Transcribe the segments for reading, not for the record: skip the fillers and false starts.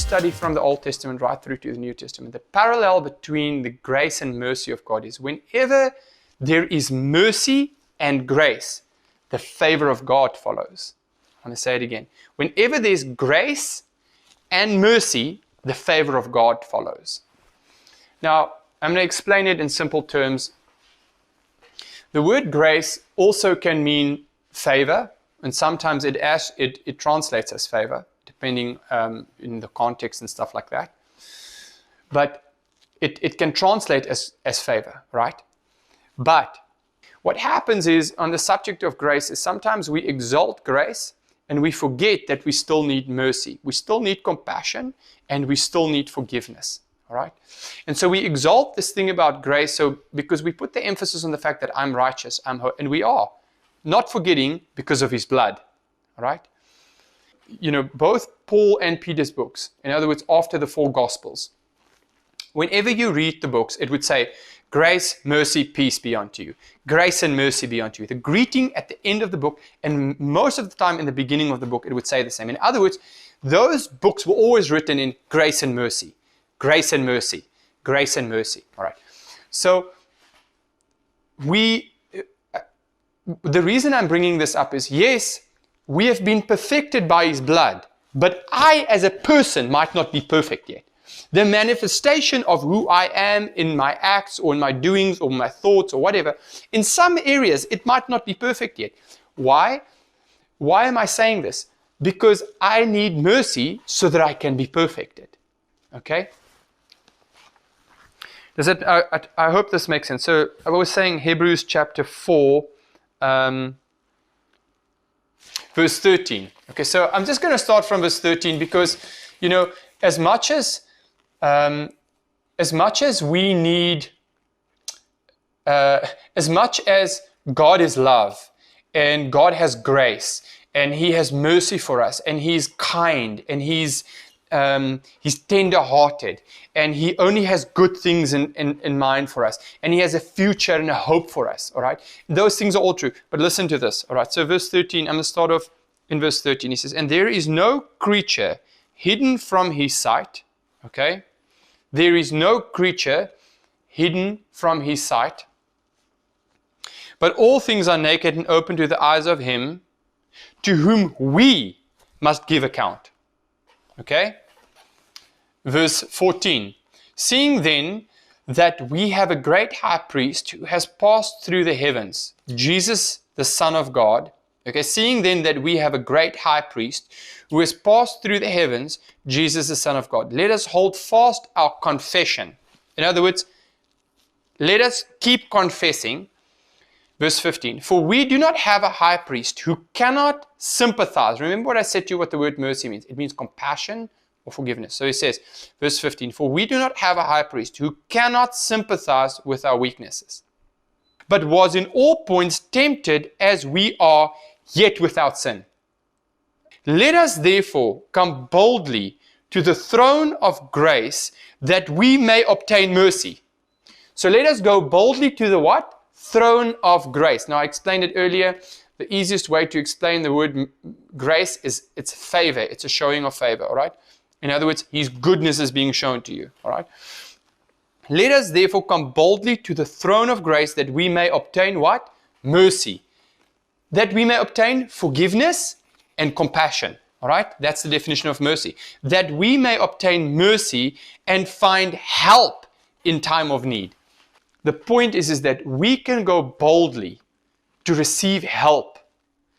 study from the Old Testament right through to the New Testament, the parallel between the grace and mercy of God is whenever there is mercy and grace, the favor of God follows. I'm going to say it again. Whenever there's grace and mercy, the favor of God follows. Now, I'm going to explain it in simple terms. The word grace also can mean favor, and sometimes it translates as favor, depending in the context and stuff like that. But it can translate as favor, right? But what happens is, on the subject of grace, is sometimes we exalt grace and we forget that we still need mercy. We still need compassion and we still need forgiveness. All right? And so we exalt this thing about grace because we put the emphasis on the fact that I'm righteous, and we are. Not forgetting because of his blood. All right? You know, both Paul and Peter's books, in other words, after the 4 Gospels, whenever you read the books, it would say, grace, mercy, peace be unto you. Grace and mercy be unto you. The greeting at the end of the book, and most of the time in the beginning of the book, it would say the same. In other words, those books were always written in grace and mercy. Grace and mercy. Grace and mercy. All right. So, the reason I'm bringing this up is, yes, we have been perfected by his blood, but I as a person might not be perfect yet. The manifestation of who I am in my acts or in my doings or my thoughts or whatever, in some areas it might not be perfect yet. Why? Why am I saying this? Because I need mercy so that I can be perfected. Okay? Does it? I hope this makes sense. So I was saying Hebrews chapter 4, verse 13. Okay, so I'm just going to start from verse 13 because, you know, as much as we need, as much as God is love and God has grace and he has mercy for us and he's kind and he's tender-hearted and he only has good things in mind for us and he has a future and a hope for us, all right? Those things are all true, but listen to this, all right? So verse 13, I'm going to start off in verse 13. He says, and there is no creature hidden from his sight, okay? There is no creature hidden from his sight, but all things are naked and open to the eyes of him to whom we must give account. Okay? Verse 14. Seeing then that we have a great high priest who has passed through the heavens, Jesus, the Son of God. Okay, seeing then that we have a great high priest who has passed through the heavens, Jesus, the Son of God. Let us hold fast our confession. In other words, let us keep confessing. Verse 15, for we do not have a high priest who cannot sympathize. Remember what I said to you what the word mercy means. It means compassion or forgiveness. So he says, verse 15, for we do not have a high priest who cannot sympathize with our weaknesses, but was in all points tempted as we are, yet without sin. Let us therefore come boldly to the throne of grace that we may obtain mercy. So let us go boldly to the what? Throne of grace. Now I explained it earlier. The easiest way to explain the word grace is it's favor. It's a showing of favor, all right? In other words, his goodness is being shown to you, all right? Let us therefore come boldly to the throne of grace that we may obtain what? Mercy. That we may obtain forgiveness and compassion, all right? That's the definition of mercy. That we may obtain mercy and find help in time of need. The point is that we can go boldly to receive help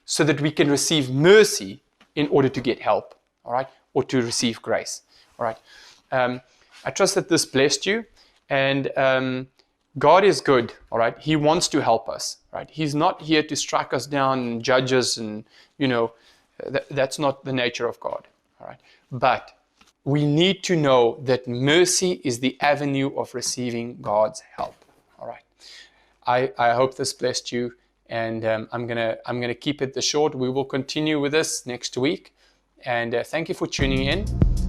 so that we can receive mercy in order to get help, all right? Or to receive grace, all right? I trust that this blessed you, and God is good, all right? He wants to help us, right? He's not here to strike us down and judge us, and, you know, that's not the nature of God, all right? But we need to know that mercy is the avenue of receiving God's help. All right. I hope this blessed you, and I'm gonna keep it this short. We will continue with this next week, and thank you for tuning in.